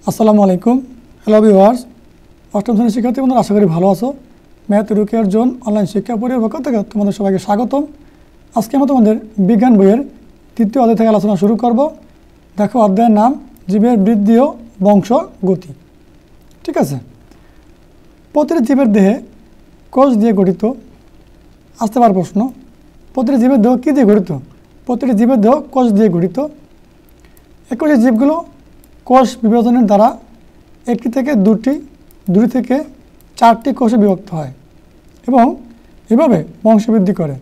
আসসালামু আলাইকুম। Hello viewers, অষ্টম শ্রেণীর শিক্ষার্থী বন্ধুরা, আশা করি ভালো আছো। ম্যাথ রুকিয়ার জোন অনলাইন শিক্ষা পরিবারের পক্ষ থেকে তোমাদের সবাইকে স্বাগতম। আজকে আমরা তোমাদের বিজ্ঞান বইয়ের তৃতীয় অধ্যায় থেকে আলোচনা শুরু করব। দেখো, অধ্যায়ের নাম জীবের বৃদ্ধি ও বংশ গতি। ঠিক আছে, প্রতিটি জীবের দেহে কোষ দিয়ে গঠিত। আসতে পারে প্রশ্ন, প্রতিটি জীবের দেহ কী দিয়ে গঠিত? প্রতিটি জীবের দেহ কোষ দিয়ে গঠিত। একটি জীবগুলো কোষ বিভাজনের দ্বারা একটি থেকে দুটি থেকে চারটি কোষে বিভক্ত হয় এবং এভাবে বংশবৃদ্ধি করে।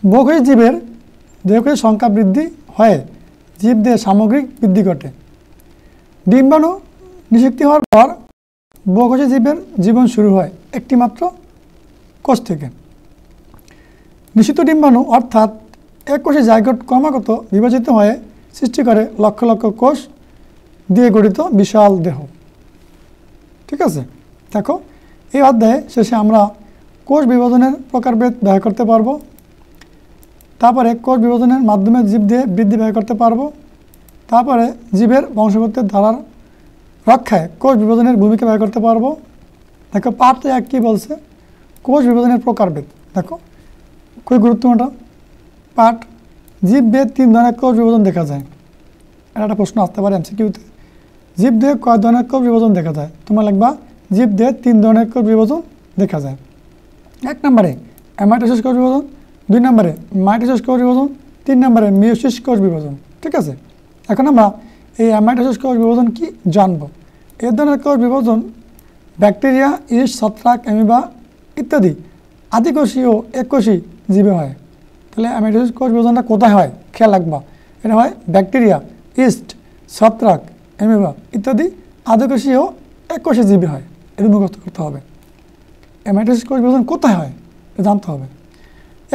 বহুকোষী জীবের দেহকোষের সংখ্যা বৃদ্ধি হয়ে জীবদেহের সামগ্রিক বৃদ্ধি ঘটে। ডিম্বাণু নিষিক্ত হওয়ার পর বহুকোষী জীবের জীবন শুরু হয় একটি মাত্র কোষ থেকে। নিষিক্ত ডিম্বাণু অর্থাৎ এক কোষে জাইগোট ক্রমাগত বিভাজিত হয়ে সৃষ্টি করে লক্ষ লক্ষ কোষ দিয়ে গঠিত বিশাল দেহ। ঠিক আছে, দেখো এই অধ্যায়ে শেষে আমরা কোষ বিভাজনের প্রকারভেদ ব্যাখ্যা করতে পারবো। তারপরে কোষ বিভাজনের মাধ্যমে জীব দিয়ে বৃদ্ধি ব্যাখ্যা করতে পারবো। তারপরে জীবের বংশগতির ধারার রক্ষায় কোষ বিভাজনের ভূমিকা ব্যাখ্যা করতে পারবো। দেখো পার্ট এক কী বলছে, কোষ বিভাজনের প্রকারভেদ। দেখো খুবই গুরুত্বপূর্ণ পার্ট। জীবদেহে 3 ধরনের কোষ বিভাজন দেখা যায়। এটা একটা প্রশ্ন আসতে পারে এমসিকিউতে। জীবদেহে কয় ধরনের কোষ বিভাজন দেখা যায়? তোমরা লিখবা জীবদেহে 3 ধরনের কোষ বিভাজন দেখা যায়। 1 নম্বরে অ্যামাইটোসিস কোষ বিভাজন, 2 নম্বরে মাইটোসিস কোষ বিভাজন, 3 নম্বরে মিয়োসিস কোষ বিভাজন। ঠিক আছে, এখন আমরা এই অ্যামাইটোসিস কোষ বিভাজন কি জানবো। এই ধরনের কোষ বিভাজন ব্যাকটেরিয়া, ইস্ট, ছত্রাক, অ্যামিবা ইত্যাদি আদিকোষী ও এককোষী জীবে হয়। তাহলে অ্যামাইটোসিস কোষ বিভাজনটা কোথায় হয় খেয়াল রাখবা। এটা হয় ব্যাকটেরিয়া, ইস্ট, ছত্রাক, অ্যামিবা ইত্যাদি আদিকোষী ও এককোষী জীবে হয়। এটা মুখস্থ করতে হবে। অ্যামাইটোসিস কোষ বিভাজন কোথায় হয় এটা জানতে হবে।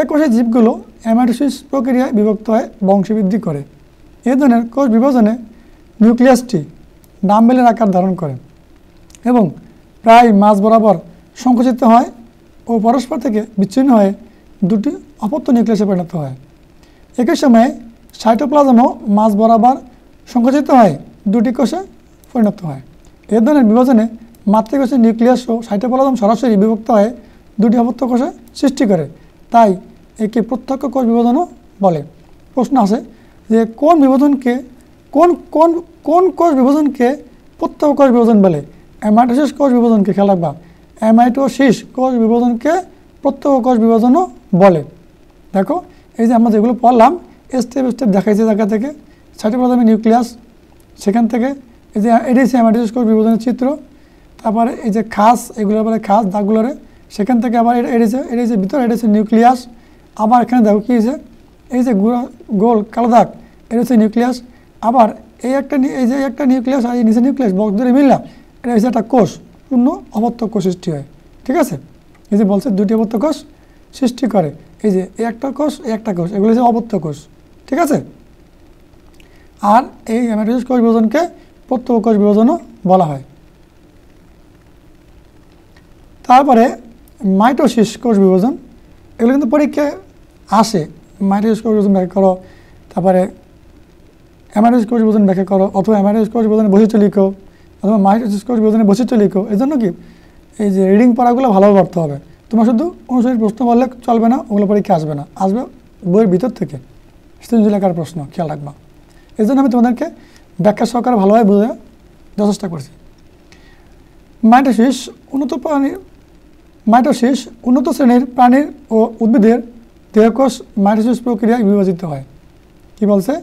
এককোষী জীবগুলো অ্যামাইটোসিস প্রক্রিয়ায় বিভক্ত হয়ে বংশবৃদ্ধি করে। এই ধরনের কোষ বিভাজনে নিউক্লিয়াসটি ডাম্বেলের আকার ধারণ করে এবং প্রায় মাঝ বরাবর সংকুচিত হয় ও পরস্পর থেকে বিচ্ছিন্ন হয়ে দুটি অপত্য নিউক্লিয়াসে পরিণত হয়। একই সময়ে সাইটোপ্লাজমও মাঝ বরাবর সংকুচিত হয়ে দুটি কোষে পরিণত হয়। এ ধরনের বিভাজনে মাতৃকোষের নিউক্লিয়াস ও সাইটোপ্লাজম সরাসরি বিভক্ত হয়ে দুটি অপত্য কোষে সৃষ্টি করে, তাই একে প্রত্যক্ষ কোষ বিভাজনও বলে। প্রশ্ন আছে যে কোন বিভাজনকে কোন কোষ বিভাজনকে প্রত্যক্ষ কোষ বিভাজন বলে? অ্যামাইটোসিস কোষ বিভাজনকে খেয়াল রাখবা। অ্যামাইটোসিস কোষ বিভাজনকে প্রত্যক্ষ কোষ বিভাজনও বলে। দেখো এই যে আমরা যেগুলো পড়লাম স্টেপ স্টেপ দেখাইছে জায়গা থেকে। সাইটোপ্লাজমের নিউক্লিয়াস, সেখান থেকে এই যে এডিসি অ্যামাইটোসিস কোষ বিভাজনের চিত্র, তারপরে এই যে খাস, এগুলোর পরে খাস দাগগুলোরে, সেখান থেকে আবার এডিসি ভিতরে এডিসি নিউক্লিয়াস। আবার এখানে দেখো কী হয়েছে, এই যে গোল কালো দাগ এটা হচ্ছে নিউক্লিয়াস। আবার এই যে একটা নিউক্লিয়াস আর এই নিচে নিউক্লিয়াস বক্স ধরে মিললাম, এটা হচ্ছে একটা কোষ, পূর্ণ অপত্য কোষ সৃষ্টি হয়। ঠিক আছে, এই যে বলছে দুটি অপত্য কোষ সৃষ্টি করে। এই যে একটা কোষ এগুলো হচ্ছে অপত্য কোষ। ঠিক আছে, আর এই অ্যামাইটোসিস কোষ বিভাজনকে প্রত্যক্ষ কোষ বিভাজনও বলা হয়। তারপরে মাইটোসিস কোষ বিভাজন, এগুলো কিন্তু পরীক্ষায় আসে। মাইটোসিস কোষ বিভাজন ব্যাখ্যা করো, তারপরে অ্যামাইটোসিস কোষ বিভাজন ব্যাখ্যা করো, অথবা অ্যামাইটোসিস কোষ বিভাজনের বৈশিষ্ট্য লিখো, অথবা মাইটোসিস কোষ বিভাজনের বৈশিষ্ট্য লিখো। এই জন্য কি এই যে রিডিং পড়াগুলো ভালোভাবে পড়তে হবে। তোমার শুধু অনুসারী প্রশ্ন বললে চলবে না, ওগুলো পরীক্ষা আসবে না, আসবে বইয়ের ভিতর থেকে সৃজনশীল আকার প্রশ্ন, খেয়াল রাখবা। এই জন্য আমি তোমাদেরকে ব্যাখ্যা সহকারে ভালোভাবে বোঝার চেষ্টা করছি। মাইটোসিস উন্নত শ্রেণীর প্রাণীর ও উদ্ভিদের দেহকোষ মাইটোসিস প্রক্রিয়ায় বিভাজিত হয়। কি বলছে?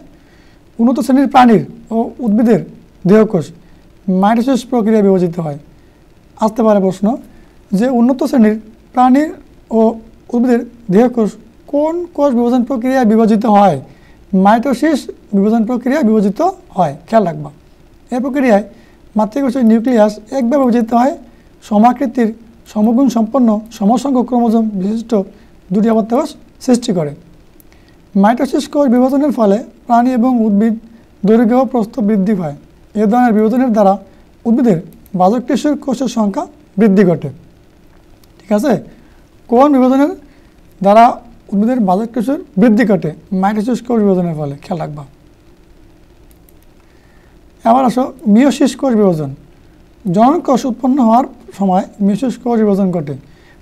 উন্নত শ্রেণীর প্রাণীর ও উদ্ভিদের দেহকোষ মাইটোসিস প্রক্রিয়ায় বিভাজিত হয়। আসতে পারে প্রশ্ন যে উন্নত শ্রেণীর প্রাণীর ও উদ্ভিদের দেহকোষ কোন কোষ বিভাজন প্রক্রিয়ায় বিভাজিত হয়? মাইটোসিস বিভাজন প্রক্রিয়ায় বিভাজিত হয়। খেয়াল রাখবা, এই প্রক্রিয়ায় মাতৃকোষের নিউক্লিয়াস একভাবে বিভাজিত হয় সমাকৃতির সমগুণ সম্পন্ন সমসংখ্যক ক্রোমোজোম বিশিষ্ট দুটি অপত্য কোষ সৃষ্টি করে। মাইটোসিস কোষ বিভাজনের ফলে প্রাণী এবং উদ্ভিদ দৈর্ঘ্য ও প্রস্থ বৃদ্ধি পায়। এ ধরনের বিভাজনের দ্বারা উদ্ভিদের বাহক টিস্যুর কোষের সংখ্যা বৃদ্ধি ঘটে। ঠিক আছে, কোন বিভাজনের দ্বারা উদ্ভিদের বাহক টিস্যুর বৃদ্ধি ঘটে? মাইটোসিস কোষ বিভাজনের ফলে। খেয়াল রাখবা। আবার আসো মিয়োসিস কোষ বিভাজন। জনন কোষ উৎপন্ন হওয়ার সময় মিয়োসিস কোষ বিভাজন ঘটে।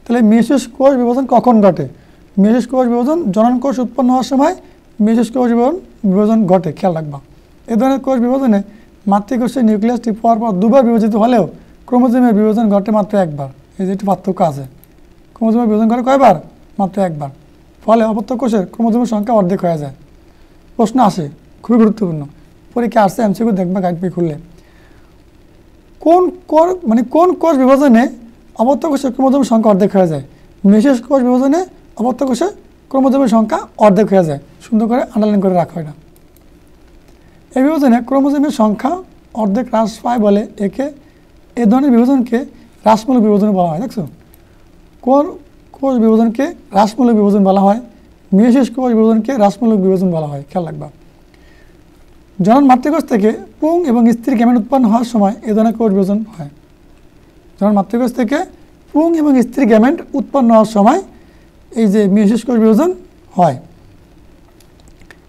তাহলে মিয়োসিস কোষ বিভাজন কখন ঘটে? মিয়োসিস কোষ বিভাজন জনন কোষ উৎপন্ন হওয়ার সময় মিয়োসিস কোষ বিভাজন ঘটে, খেয়াল রাখবা। এ ধরনের কোষ বিভাজনে মাতৃকোষের নিউক্লিয়াসটি পরপর দুবার বিভাজিত হলেও ক্রোমোজোমের বিভাজন ঘটে মাত্র একবার। এই যে একটু পার্থক্য আছে, ক্রোমোজোমের বিভাজন ঘটে কয়বার? মাত্র একবার। ফলে অপত্য কোষের ক্রোমোজোমের সংখ্যা অর্ধেক হয়ে যায়। প্রশ্ন আসে, খুবই গুরুত্বপূর্ণ, পরীক্ষা আসছে, এমসিকিউ দেখবা গাইড বই খুললে। কোন কোষ বিভাজনে অপত্য কোষের ক্রোমোজোমের সংখ্যা অর্ধেক হয়ে যায়? মিয়োসিস কোষ বিভাজনে অপত্য কোষের ক্রোমোজোমের সংখ্যা অর্ধেক হয়ে যায়। সুন্দর করে আন্ডারলাইন করে রাখা হয় না। এই বিভাজনে ক্রোমোজোমের সংখ্যা অর্ধেক হ্রাস পায় বলে এ ধরনের বিভাজনকে হ্রাসমূলক বিভাজন বলা হয়। দেখছো, কোন কোষ বিভাজনকে হ্রাসমূলক বিভাজন বলা হয়? মিয়োসিস কোষ বিভাজনকে হ্রাসমূলক বিভাজন বলা হয়, খেয়াল রাখবা। জনন মাতৃকোষ থেকে পুং এবং স্ত্রী গ্যামেট উৎপন্ন হওয়ার সময় এ ধরনের কোষ বিভাজন হয়। জনন মাতৃকোষ থেকে পুং এবং স্ত্রী গ্যামেট উৎপন্ন হওয়ার সময় এই যে মিয়োসিস কোষ বিভাজন হয়।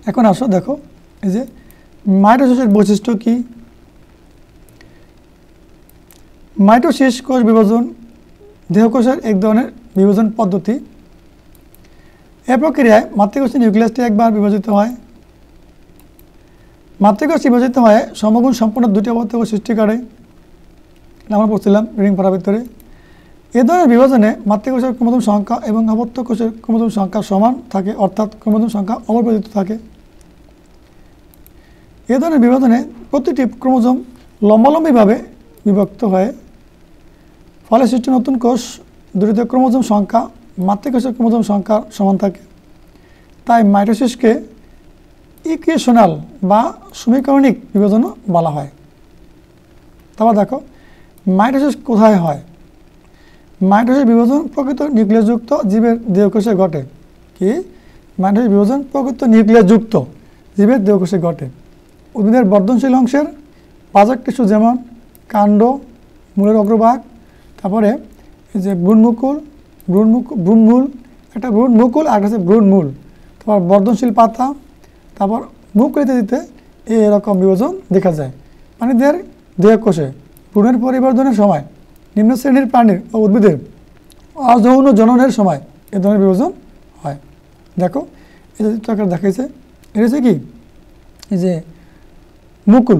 এখন আসো দেখো, এই যে মাইটোসিসের বৈশিষ্ট্য কি? মাইটোসিস কোষ বিভাজন দেহকোষের এক ধরনের বিভাজন পদ্ধতি। এ প্রক্রিয়ায় মাতৃকোষের নিউক্লিয়াসটি একবার বিভাজিত হয়। মাতৃকোষ বিভাজিত হয়ে সমগুণ সম্পন্ন দুটি অপত্য কোষ সৃষ্টি করে, আমরা পড়ছিলাম রিডিং পড়ার ভিতরে। এ ধরনের বিভাজনে মাতৃকোষের ক্রোমোজোম সংখ্যা এবং অপত্য কোষের ক্রোমোজোম সংখ্যা সমান থাকে, অর্থাৎ ক্রোমোজোম সংখ্যা অপরিবর্তিত থাকে। এ ধরনের বিভাজনে প্রতিটি ক্রোমোজোম লম্বালম্বিভাবে বিভক্ত হয়ে ফলে সৃষ্টি নতুন কোষ দুটিতে ক্রোমোজোম সংখ্যা মাতৃকোষের ক্রোমোজোম সংখ্যার সমান থাকে। তাই মাইটোসিসকে ইকুয়েশনাল বা সমীকরণিক বিভাজনও বলা হয়। তারপর দেখো মাইটোসিস কোথায় হয়? মাইটোসিস বিভাজন প্রকৃত নিউক্লিয়াসযুক্ত জীবের দেহকোষে ঘটে। কি? মাইটোসিস বিভাজন প্রকৃত নিউক্লিয়াসযুক্ত জীবের দেহকোষে ঘটে। উদ্ভিদের বর্ধনশীল অংশের বাহ্যিক টিস্যু যেমন কাণ্ড, মূলের অগ্রভাগ, তারপরে এই যে ভ্রূণমূল, একটা ভ্রূণমুকুল আর একটা ভ্রূণমূল, তারপর বর্ধনশীল পাতা, তারপর মুখ ইত্যাদিতে এরকম বিভাজন দেখা যায়। প্রাণীদের দেহকোষে ভ্রূণের পরিবর্ধনের সময় নিম্ন শ্রেণীর প্রাণীর ও উদ্ভিদের অযৌন জননের সময় এ ধরনের বিভাজন হয়। দেখো এই যে চিত্রকার দেখাইছে, এটা হচ্ছে কি? এই যে মুকুল,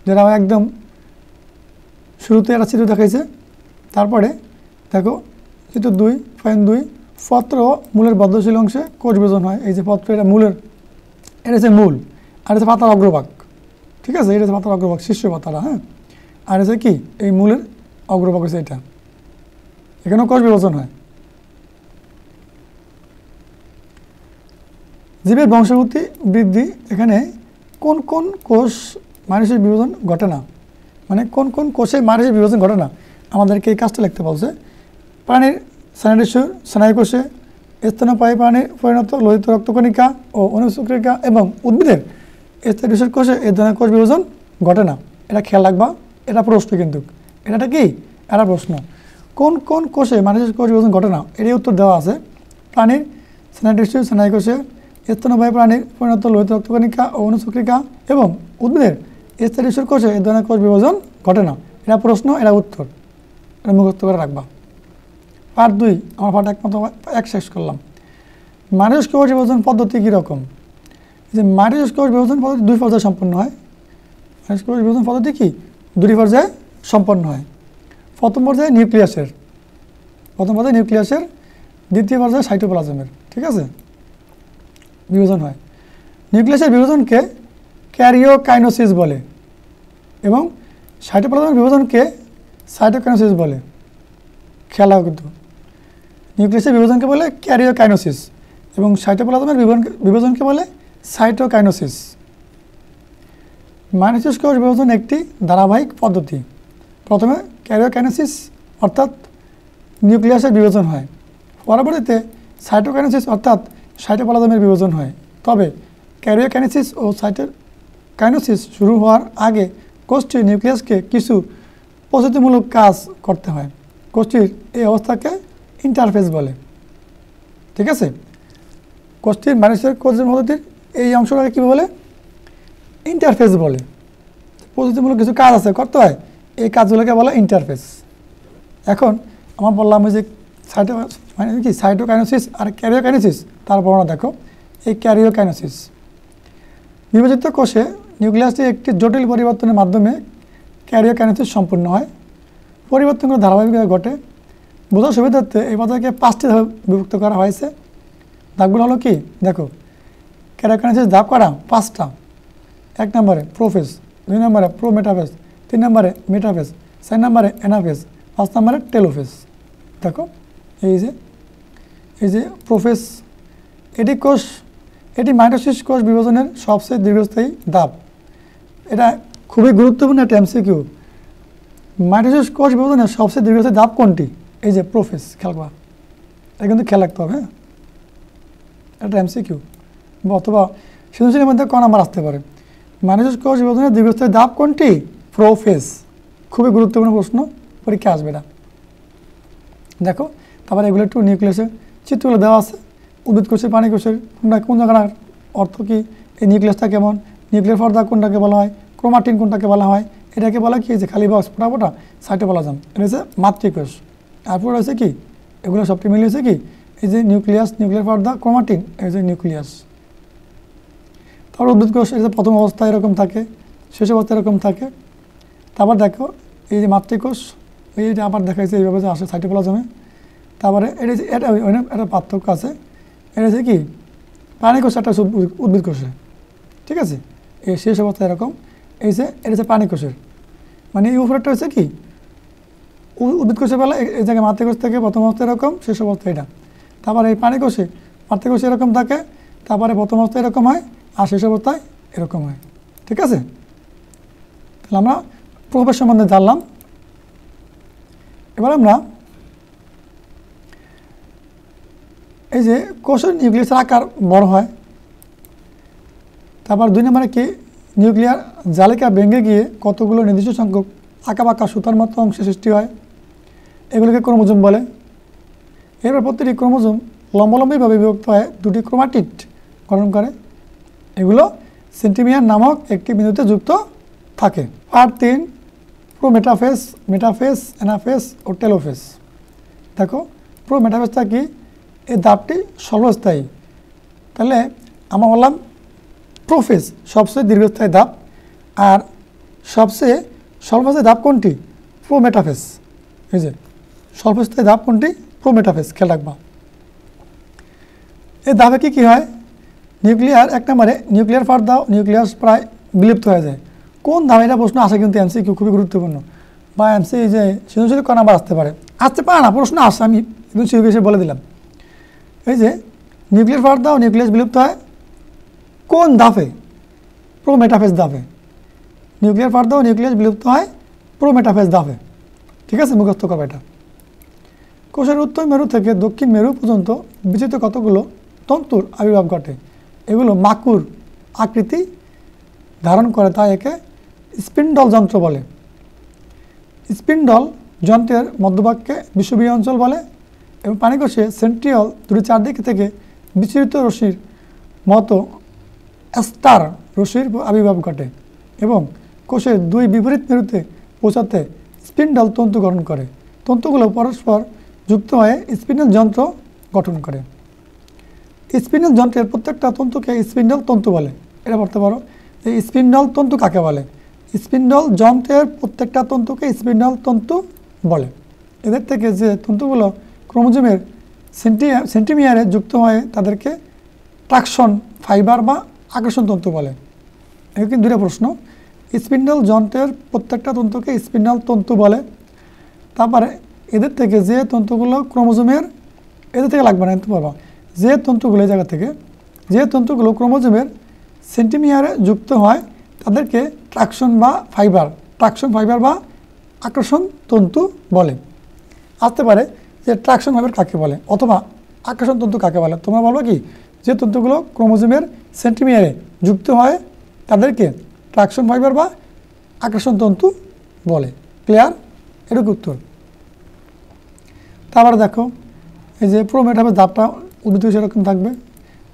যেটা একদম শুরুতে একটা চিত্র দেখাইছে। তারপরে দেখো চিত্র 2.2 পত্র মূলের বর্ধনশীল অংশে কোষ বিভাজন হয়। এই যে পত্র, এটা মূলের, এটা হচ্ছে মূল, আর হচ্ছে পাতার অগ্রভাগ। ঠিক আছে, এটা হচ্ছে পাতার অগ্রভাগ, শীর্ষ পাতাটা। হ্যাঁ, আর হচ্ছে কি? এই মূলের অগ্রভাগ হচ্ছে এটা, এখানেও কোষ বিভাজন হয়। জীবের বংশগতি বৃদ্ধি, এখানে কোন কোন কোষ মাইটোসিস বিভাজন ঘটে না, মানে কোন কোন কোষে মাইটোসিস বিভাজন ঘটে না, আমাদেরকে এই কাজটা লিখতে বলছে। প্রাণীর স্নায়ুকোষে, স্তন্যপায়ী প্রাণীর পরিণত লোহিত রক্তকণিকা ও অনুচক্রিকা এবং উদ্ভিদের স্তন্যপায়ী কোষে এ ধরনের কোষ বিভাজন ঘটে না। এটা খেয়াল রাখবা, এটা প্রশ্ন কিন্তু, এটা কি? এটা প্রশ্ন। কোন কোন কোষে মাইটোসিস কোষ বিভাজন ঘটে না, এরই উত্তর দেওয়া আছে। প্রাণীর স্নায়ুকোষে, স্তন্যপায়ী প্রাণীর পরিণত লোহিত রক্তকণিকা ও অনুচক্রিকা এবং উদ্ভিদের স্তন্যপায়ী কোষে এ ধরনের কোষ বিভাজন ঘটে না। এটা প্রশ্ন, এটা উত্তর, এটা মুখস্থ করে রাখবা। পার্ট 2 আমার পার্ট 1 শেষ করলাম। মাইটোসিস কোষ বিভাজন পদ্ধতি কীরকম? যে মাইটোসিস কোষ বিভাজন পদ্ধতি 2 পর্যায়ে সম্পন্ন হয়। মাইটোসিস কোষ বিভাজন পদ্ধতি কি? 2 পর্যায়ে সম্পন্ন হয়। প্রথম পর্যায়ে নিউক্লিয়াসের, দ্বিতীয় পর্যায়ে সাইটোপ্লাজমের। ঠিক আছে, বিভাজন হয়। নিউক্লিয়াসের বিভাজনকে ক্যারিওকাইনোসিস বলে এবং সাইটোপ্লাজমের বিভাজনকে সাইটোকাইনোসিস বলে। খেলা কিন্তু নিউক্লিয়াসের বিভাজনকে বলে ক্যারিওকাইনোসিস এবং সাইটোপ্লাজমের বিভাজনকে বলে সাইটোকাইনোসিস। মাইটোসিস কোষ বিভাজন একটি ধারাবাহিক পদ্ধতি। প্রথমে ক্যারিওকাইনোসিস অর্থাৎ নিউক্লিয়াসের বিভাজন হয়, পরবর্তীতে সাইটোকাইনোসিস অর্থাৎ সাইটোপ্লাজমের বিভাজন হয়। তবে ক্যারিওকাইনেসিস ও সাইটোকাইনোসিস শুরু হওয়ার আগে কোষটির নিউক্লিয়াসকে কিছু প্রস্তুতিমূলক কাজ করতে হয়। কোষটির এই অবস্থাকে ইন্টারফেস বলে। ঠিক আছে, কোষটির মাইটোসিস কোষ পদ্ধতির এই অংশটাকে কী বলে? ইন্টারফেস বলে। প্রযুক্তিমূলক কিছু কাজ আছে, করতে হয়, এই কাজগুলোকে বলে ইন্টারফেস। এখন আমরা বললাম যে সাইটোকাইনেসিস আর ক্যারিওকাইনেসিস, তারপর আমরা দেখো এই ক্যারিওকাইনেসিস। বিভাজিত কোষে নিউক্লিয়াসটি একটি জটিল পরিবর্তনের মাধ্যমে ক্যারিওকাইনেসিস সম্পূর্ণ হয়। পরিবর্তনগুলো ধারাবাহিকভাবে ঘটে। বোঝার সুবিধার্থে এই পদার্থকে 5টি ধাপে বিভক্ত করা হয়েছে। ধাপগুলো হলো কি দেখো, ক্যারিওকাইনেসিস ধাপ করা 5টা। 1 নম্বরে প্রোফেজ, 2 নম্বরে প্রোমেটাফেজ, 3 নম্বরে মেটাফেজ, 4 নম্বরে অ্যানাফেজ, 5 নম্বরে টেলোফেজ। দেখো এই যে প্রোফেজ, এটি মাইটোসিস কোষ বিভাজনের সবচেয়ে দীর্ঘস্থায়ী ধাপ। এটা খুবই গুরুত্বপূর্ণ একটা এমসিকিউ। মাইটোসিস কোষ বিভাজনের সবচেয়ে দীর্ঘস্থায়ী ধাপ কোনটি? এই যে প্রোফেজ, খেয়াল করা, এটা কিন্তু খেয়াল রাখতে হবে। হ্যাঁ, এটা এমসিকিউ অথবা সৃজনশীলের মধ্যে ক নাম্বার আসতে পারে। মাইটোসিস কোষ বিভাজনের দীর্ঘস্থায়ী ধাপ কোনটি? প্রোফেজ। খুবই গুরুত্বপূর্ণ প্রশ্ন, পরীক্ষা আসবে এটা। দেখো তারপরে এগুলো একটু নিউক্লিয়াসের চিত্রগুলো দেওয়া আছে। উদ্ভিদ কোষের, প্রাণী কোষের কোন জায়গার অর্থ কী, এই নিউক্লিয়াসটা কেমন, নিউক্লিয়ার পর্দা কোনটাকে বলা হয়, ক্রোমাটিন কোনটাকে বলা হয়, এটাকে বলা কি যে খালি বক্স ফোটা সাইটোপ্লাজম, এটা হচ্ছে মাতৃকোষ। তারপর রয়েছে কি, এগুলো সবটি মিলে হচ্ছে কি, এই যে নিউক্লিয়াস, নিউক্লিয়ার পর্দা, ক্রোমাটিন, এই যে নিউক্লিয়াস। তারপর উদ্ভিদ কোষ, এই যে প্রথম অবস্থায় এরকম থাকে, শেষ অবস্থায় এরকম থাকে। তারপর দেখো এই যে মাতৃকোষ, এইটা আবার দেখাইছে এইভাবে যে আসে সাইটোপ্লাজমে। তারপরে এটা পার্থক্য আছে, এটা হচ্ছে কি প্রাণী কোষ, একটা উদ্ভিদ কোষে, ঠিক আছে। এই শেষ অবস্থা এরকম, এই যে এটা হচ্ছে প্রাণী কোষের, মানে এই উপরেরটা হচ্ছে কি উদ্ভিদ কোষের বেলা, এই জায়গায় মাতৃকোষ থেকে প্রথম অবস্থা এরকম, শেষ অবস্থা এটা। তারপরে এই প্রাণী কোষে মাতৃকোষে এরকম থাকে, তারপরে প্রথম অবস্থায় এরকম হয়, আর শেষ অবস্থায় এরকম হয়, ঠিক আছে। তাহলে আমরা প্রোফেজ সম্বন্ধে জানলাম। এবার আমরা এই যে কোষের নিউক্লিয়াসের আকার বড় হয়। তারপর 2 নম্বরে কি, নিউক্লিয়ার জালিকা ভেঙে গিয়ে কতগুলো নির্দিষ্ট সংখ্যক আঁকা সুতার মতো অংশ সৃষ্টি হয়, এগুলোকে ক্রোমোজোম বলে। এরপর প্রতিটি ক্রোমোজোম লম্বালম্বিভাবে বিভক্ত হয়ে 2টি ক্রোমাটিড গঠন করে। এগুলো সেন্টিমিয়ার নামক একটি বিন্দুতে যুক্ত থাকে। পার্ট 3, প্রোমেটাফেজ, মেটাফেজ, অ্যানাফেজ ও টেলোফেজ। দেখো প্রোমেটাফেজটা কি, এই ধাপটি স্বল্পস্থায়ী। তাহলে আমরা বললাম প্রোফেজ সবচেয়ে দীর্ঘস্থায়ী ধাপ, আর সবচেয়ে স্বল্পস্থায়ী ধাপ কোনটি? প্রোমেটাফেজ। এই যে স্বল্পস্থায়ী ধাপ কোনটি? প্রোমেটাফেজ, খেয়াল রাখবা। এই ধাপে কি হয়, নিউক্লিয়ার 1 নম্বরে নিউক্লিয়ার পর্দা, নিউক্লিয়াস প্রায় বিলুপ্ত হয়ে যায়। কোন ধাপে, এটা প্রশ্ন আসে কিন্তু এমসিকিউ, খুবই গুরুত্বপূর্ণ। বা এই যে সৃজনশীল ক নাম্বার আসতে পারে, আসতে পারে না, প্রশ্ন আসে, আমি একদম সিরিয়াসলি বলে দিলাম। এই যে নিউক্লিয়ার পর্দা ও নিউক্লিয়াস বিলুপ্ত হয় কোন ধাপে? প্রোমেটাফেজ ধাপে। নিউক্লিয়ার পর্দা ও নিউক্লিয়াস বিলুপ্ত হয় প্রোমেটাফেজ ধাপে, ঠিক আছে, মুখস্থ করবে এটা। কোষের উত্তর মেরু থেকে দক্ষিণ মেরু পর্যন্ত বিচিত্র কতগুলো তন্তুর আবির্ভাব ঘটে। এগুলো মাকুর আকৃতি ধারণ করে, তাই একে স্পিন্ডল যন্ত্র বলে। স্পিন্ডল যন্ত্রের মধ্যভাগকে বিষুবীয় অঞ্চল বলে এবং প্রাণীকোষে সেন্ট্রিওল 2টি চারদিকে থেকে বিচ্ছিন্ন রশ্মির মতো স্টার রশ্মির আবির্ভাব ঘটে এবং কোষের 2 বিপরীত মেরুতে পৌঁছাতে স্পিন্ডল তন্তু গঠন করে। তন্তুগুলো পরস্পর যুক্ত হয়ে স্পিন্ডল যন্ত্র গঠন করে। স্পিন্ডল যন্ত্রের প্রত্যেকটা তন্তুকে স্পিন্ডল তন্তু বলে। এটা পড়তে পারো, এই স্পিন্ডল তন্তু কাকে বলে? স্পিন্ডল যন্ত্রের প্রত্যেকটা তন্তুকে স্পিন্ডল তন্তু বলে। এদের থেকে যে তন্তুগুলো ক্রোমোজোমের সেন্টিমিয়ারে যুক্ত হয়ে তাদেরকে ট্রাকশন ফাইবার বা আকর্ষণ তন্তু বলে। এগুলো কিন্তু 2টা প্রশ্ন। স্পিন্ডল যন্ত্রের প্রত্যেকটা তন্তুকে স্পিন্ডল তন্তু বলে। তারপরে এদের থেকে যে তন্তুগুলো ক্রোমোজোমের, এদের থেকে লাগবে না, কিন্তু পাবা, যে তন্তুগুলো এই জায়গা থেকে, যে তন্তুগুলো ক্রোমোজোমের সেন্টিমিয়ারে যুক্ত হয় তাদেরকে ট্রাকশন ফাইবার বা আকর্ষণ তন্তু বলে। আসতে পারে যে ট্রাকশন ফাইবার কাকে বলে অথবা আকর্ষণ তন্তু কাকে বলে। তোমরা বলবো কি, যে তন্তুগুলো ক্রোমোজোমের সেন্টিমিয়ারে যুক্ত হয় তাদেরকে ট্রাকশন ফাইবার বা আকর্ষণ তন্তু বলে। ক্লিয়ার? এটুকু উত্তর। তারপরে দেখো এই যে প্রোমেটাফেজ ধাপটা উদ্ভিদ কোষে এরকম থাকবে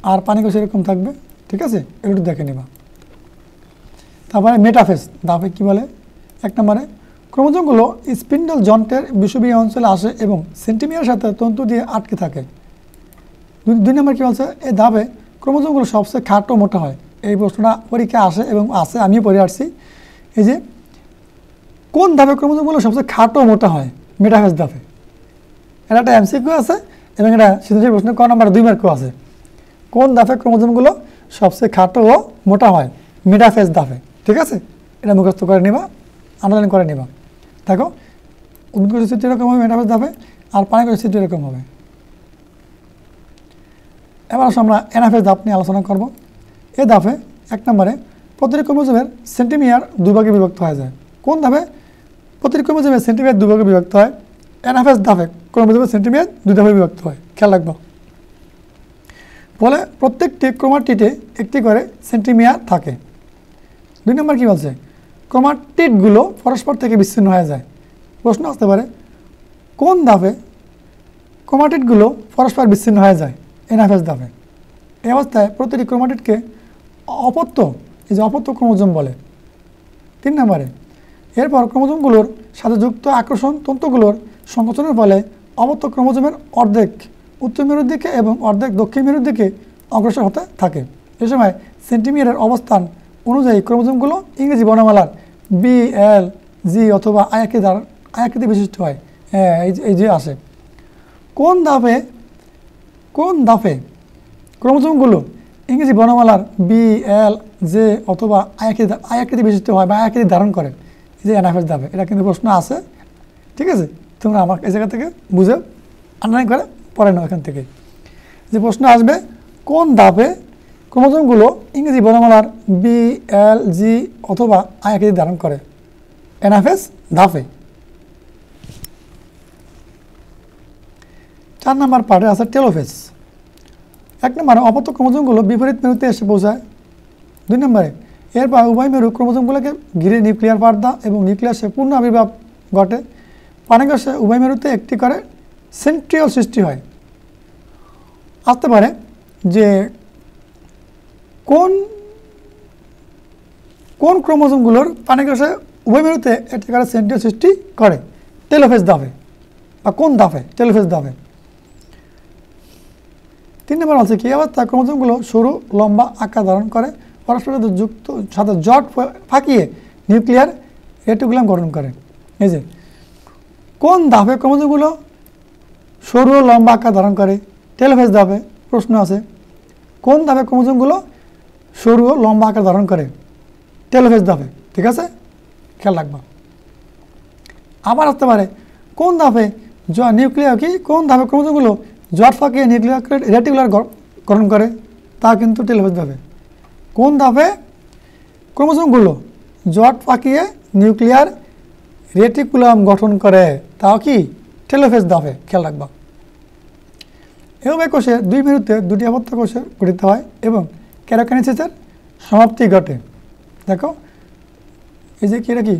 আর প্রাণী কোষে এরকম থাকবে, ঠিক আছে, একটু দেখে নিবা। তারপরে মেটাফেজ ধাপে কী বলে? 1 নম্বরে ক্রোমোজোমগুলো স্পিন্ডল যন্ত্রের বিষুবীয় অঞ্চলে আসে এবং সেন্টিমিয়ার সাথে তন্তু দিয়ে আটকে থাকে। 2 নম্বর কী বলছে? এই ধাপে ক্রোমোজোমগুলো সবচেয়ে খাটো মোটা হয়। এই প্রশ্নটা পরীক্ষা আসে এবং আসে, আমিও পড়ে আসছি। এই যে কোন ধাপে ক্রোমোজোমগুলো সবচেয়ে খাটো মোটা হয়? মেটাফেজ ধাপে। এটা একটা এমসিকিউ আছে এবং এটা সৃজনশীল প্রশ্ন ক নম্বর 2 মার্কও আছে। কোন ধাপে ক্রোমোজোমগুলো সবচেয়ে খাটো ও মোটা হয়? মেটাফেজ ধাপে। ঠিক আছে, এটা মুখস্থ করে নিবা, আন্ডারলাইন করে নিবা। দেখো উদ্ভিদ চিত্র এরকম হবে মেটাফেজ ধাপে, আর প্রাণীকোষের চিত্র এরকম হবে। এবার আসলে আমরা অ্যানাফেজ ধাপ নিয়ে আলোচনা করব। এই ধাপে 1 নম্বরে প্রতিটি ক্রোমোজোমের সেন্টিমিয়ার 2 ভাগে বিভক্ত হয়ে যায়। কোন ধাপে প্রতিটি ক্রোমোজোমের সেন্টিমিয়ার 2 ভাগে বিভক্ত হয়? অ্যানাফেজ ধাপে ক্রোমোজোমের সেন্টিমিয়ার 2 ধাপে বিভক্ত হয়। খেয়াল রাখবো। ফলে প্রত্যেকটি ক্রোমাটিডে একটি করে সেন্টিমিয়ার থাকে। 2 নম্বর কী বলছে? ক্রোমাটিডগুলো পরস্পর থেকে বিচ্ছিন্ন হয়ে যায়। প্রশ্ন আসতে পারে কোন ধাপে ক্রোমাটিডগুলো পরস্পর বিচ্ছিন্ন হয়ে যায়? অ্যানাফেজ ধাপে। এই অবস্থায় প্রতিটি ক্রোমাটিডকে অপত্য, এই যে অপত্য ক্রোমোজোম বলে। 3 নম্বরে এরপর ক্রোমোজোমগুলোর সাথে যুক্ত আকর্ষণ তন্তুগুলোর সংকোচনের ফলে অপত্য ক্রোমোজোমের অর্ধেক উত্তর মেরুর দিকে এবং অর্ধেক দক্ষিণ মেরুর দিকে অগ্রসর হতে থাকে। এ সময় সেন্টিমিয়ারের অবস্থান অনুযায়ী ক্রোমোজোমগুলো ইংরেজি বর্ণমালার বি, এল, জি অথবা আয়াকৃতি বিশিষ্ট হয়। এই যে আসে। কোন ধাপে ক্রোমোজোমগুলো ইংরেজি বর্ণমালার বি, এল, জে অথবা আয়াকৃতি বিশিষ্ট হয় বা আয়াকৃতি ধারণ করে? এই যে অ্যানাফেজ ধাপে। এটা কিন্তু প্রশ্ন আছে। ঠিক আছে, তোমরা আমার এই জায়গা থেকে বুঝে আন্ডারলাইন করে পড়ে নাও। এখান থেকে যে প্রশ্ন আসবে, কোন ধাপে ক্রোমোজোমগুলো ইংরেজি বর্ণমালার বি, এল, জি অথবা আয়াকৃতি ধারণ করে? অ্যানাফেজ ধাপে। 4 নম্বর পার্টে আছে টেলোফেজ। 1 নম্বরে অপত্য ক্রোমোজোমগুলো বিপরীত মেরুতে এসে পৌঁছায়। 2 নম্বরে এরপর উভয় মেরু ক্রোমোজোমগুলোকে ঘিরে নিউক্লিয়ার পর্দা এবং নিউক্লিয়াসে পূর্ণ আবির্ভাব ঘটে। প্রাণীকোষে উভয় মেরুতে একটি করে সেন্ট্রিওল সৃষ্টি হয়। আসতে পারে যে কোন ক্রোমোজোমগুলোর প্রাণীকোষে উভয় মেরুতে একটি করে সেন্ট্রিওল সৃষ্টি করে? টেলোফেজ ধাপে। বা কোন ধাপে? টেলোফেজ ধাপে। 3 নম্বর আছে কি অবস্থা ক্রোমোজোমগুলো সরু লম্বা আকার ধারণ করে পরস্পরের সাথে জট ফাঁকিয়ে নিউক্লিয়ার রেটিকুলাম গঠন করে? এই যে কোন ধাপে ক্রোমোজোমগুলো সরু লম্বা আকার ধারণ করে? টেলোফেজ ধাপে। প্রশ্ন আছে কোন ধাপে ক্রোমোজোমগুলো সরু লম্বা আকার ধারণ করে? টেলোফেজ ধাপে। ঠিক আছে, খেয়াল রাখবা। আবার আসতে পারে কোন ধাপে কোন ধাপে ক্রোমোজোমগুলো জট ফাঁকিয়ে নিউক্লিয়ার রেটিকুলার গঠন করে? তা কিন্তু টেলোফেজ ধাপে। কোন ধাপে ক্রোমোজোমগুলো জট ফাঁকিয়ে নিউক্লিয়ার রেটিকুলাম গঠন করে? তাও কি টেলোফেজ ধাপে। খেয়াল রাখবা। এভাবে কোষের 2 মেরুতে 2টি অপত্য কোষে গঠিত হয় এবং ক্যারোকাইনেসিসের সমাপ্তি ঘটে। দেখো এই যে কি এটা কি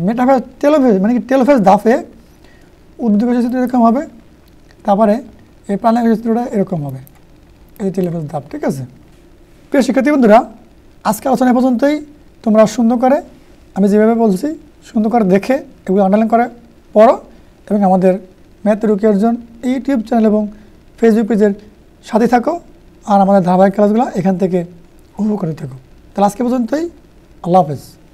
মেটাফেজ টেলোফেজ মানে কি টেলোফেজ ধাপে উদ্ভিদ কোষের চিত্র এরকম হবে, তারপরে এই প্রাণী চিত্রটা এরকম হবে। এই টেলোফেজ ধাপ। ঠিক আছে, প্রিয় শিক্ষার্থী বন্ধুরা, আজকে আলোচনা পর্যন্তই। তোমরা সুন্দর করে আমি যেভাবে বলছি সুন্দর করে দেখে এগুলো আন্ডারলাইন করে পড়ো এবং আমাদের ম্যাথ রুকি অর্জন ইউটিউব চ্যানেল এবং ফেসবুক পেজের সাথে থাকো আর আমাদের ধারাবাহিক ক্লাসগুলো এখান থেকে উপভোগ করতে থাকো। তাহলে আজকে পর্যন্তই। আল্লাহ হাফেজ।